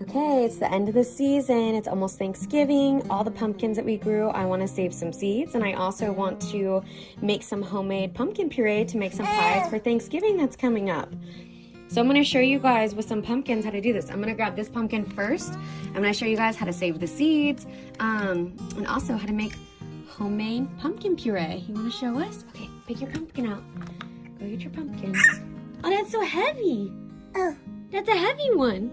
Okay, it's the end of the season. It's almost Thanksgiving. All the pumpkins that we grew, I want to save some seeds, and I also want to make some homemade pumpkin puree to make some pies for Thanksgiving that's coming up. So I'm going to show you guys with some pumpkins how to do this. I'm going to grab this pumpkin first. I'm going to show you guys how to save the seeds, and also how to make homemade pumpkin puree. You want to show us? Okay, pick your pumpkin out. Go get your pumpkin. Oh, that's so heavy. Oh, that's a heavy one.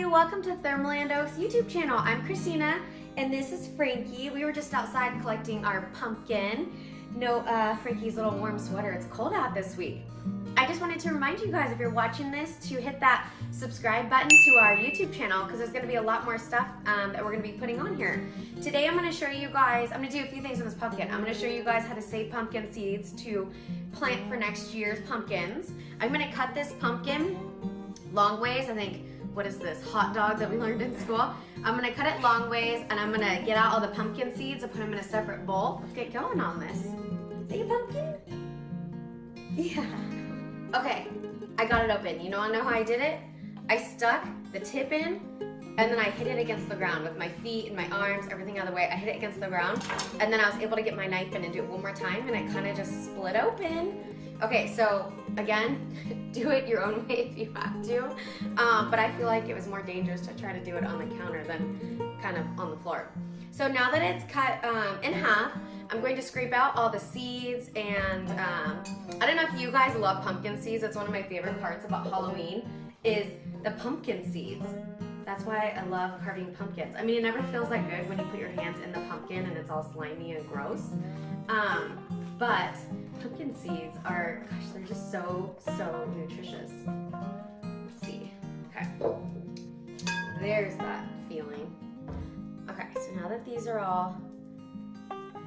Welcome to Thermaland Oaks YouTube channel. I'm Christina and this is Frankie. We were just outside collecting our pumpkin. No, Frankie's little warm sweater. It's cold out this week. I just wanted to remind you guys, if you're watching this, to hit that subscribe button to our YouTube channel because there's going to be a lot more stuff that we're going to be putting on here. Today I'm going to show you guys, I'm going to do a few things with this pumpkin. I'm going to show you guys how to save pumpkin seeds to plant for next year's pumpkins. I'm going to cut this pumpkin long ways. I think, what is this, hot dog that we learned in school? I'm gonna cut it long ways and I'm gonna get out all the pumpkin seeds and put them in a separate bowl. Let's get going on this. Is it a pumpkin? Yeah. Okay, I got it open. You know how I did it? I stuck the tip in and then I hit it against the ground with my feet and my arms, everything out of the way. I hit it against the ground and then I was able to get my knife in and do it one more time and I kind of just split open. Okay, so again, do it your own way if you have to, but I feel like it was more dangerous to try to do it on the counter than kind of on the floor. So now that it's cut in half, I'm going to scrape out all the seeds and I don't know if you guys love pumpkin seeds. That's one of my favorite parts about Halloween is the pumpkin seeds. That's why I love carving pumpkins. I mean, it never feels that good when you put your hands in the pumpkin and it's all slimy and gross. But pumpkin seeds are, gosh, they're just so nutritious. Let's see. Okay. There's that feeling. Okay, so now that these are all,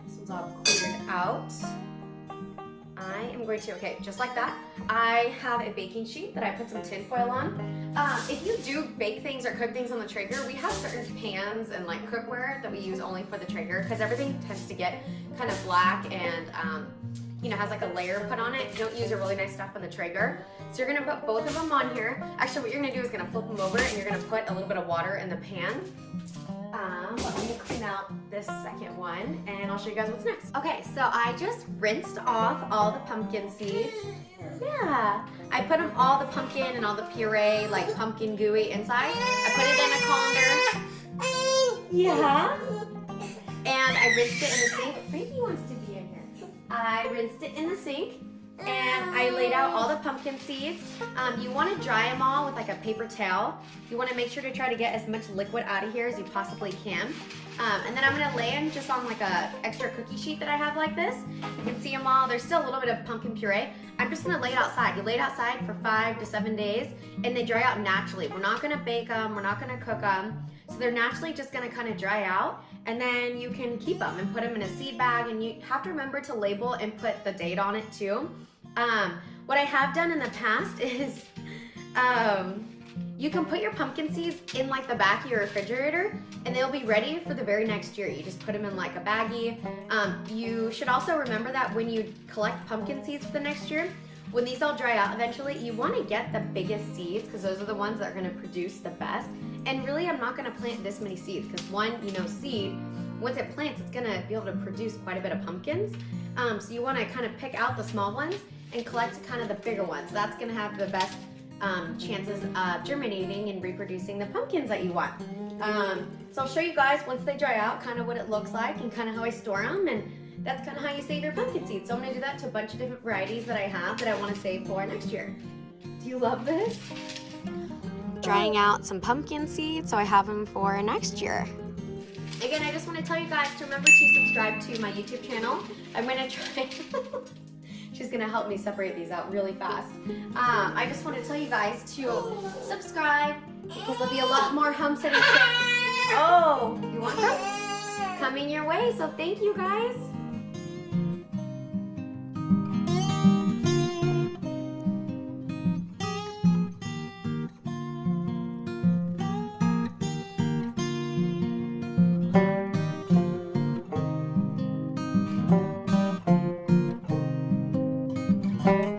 this one's all cleared out, I am going to, okay, just like that, I have a baking sheet that I put some tin foil on. If you do bake things or cook things on the Traeger, we have certain pans and like cookware that we use only for the Traeger because everything tends to get kind of black and has like a layer put on it. You don't use your really nice stuff on the Traeger. So you're gonna put both of them on here. Actually, what you're gonna do is gonna flip them over and you're gonna put a little bit of water in the pan. Let me clean out this second one and I'll show you guys what's next. Okay, so I just rinsed off all the pumpkin seeds. Yeah, I put them all the pumpkin and all the puree, like pumpkin gooey inside. I put it in a colander. Yeah. And I rinsed it in the sink. Frankie wants to be in here. I rinsed it in the sink and I laid out all the pumpkin seeds. You want to dry them all with like a paper towel. You want to make sure to try to get as much liquid out of here as you possibly can. And then I'm going to lay them just on like a extra cookie sheet that I have like this. You can see them all. There's still a little bit of pumpkin puree. I'm just going to lay it outside. You lay it outside for 5 to 7 days and they dry out naturally. We're not going to bake them. We're not going to cook them. So they're naturally just going to kind of dry out and then you can keep them and put them in a seed bag, and you have to remember to label and put the date on it too. What I have done in the past is you can put your pumpkin seeds in like the back of your refrigerator and they'll be ready for the very next year. You just put them in like a baggie. You should also remember that when you collect pumpkin seeds for the next year, when these all dry out eventually, you want to get the biggest seeds because those are the ones that are going to produce the best. And really, I'm not going to plant this many seeds because one, seed, once it plants, it's going to be able to produce quite a bit of pumpkins. So you want to kind of pick out the small ones and collect kind of the bigger ones. That's going to have the best chances of germinating and reproducing the pumpkins that you want. So I'll show you guys once they dry out kind of what it looks like and kind of how I store them, and that's kind of how you save your pumpkin seeds. So I'm going to do that to a bunch of different varieties that I have that I want to save for next year. Do you love this? Drying out some pumpkin seeds so I have them for next year. Again, I just want to tell you guys to remember to subscribe to my YouTube channel. I'm going to try... She's going to help me separate these out really fast. I just want to tell you guys to subscribe because there'll be a lot more homesteading tips. Oh, you want some? Coming your way, so thank you guys. Bye.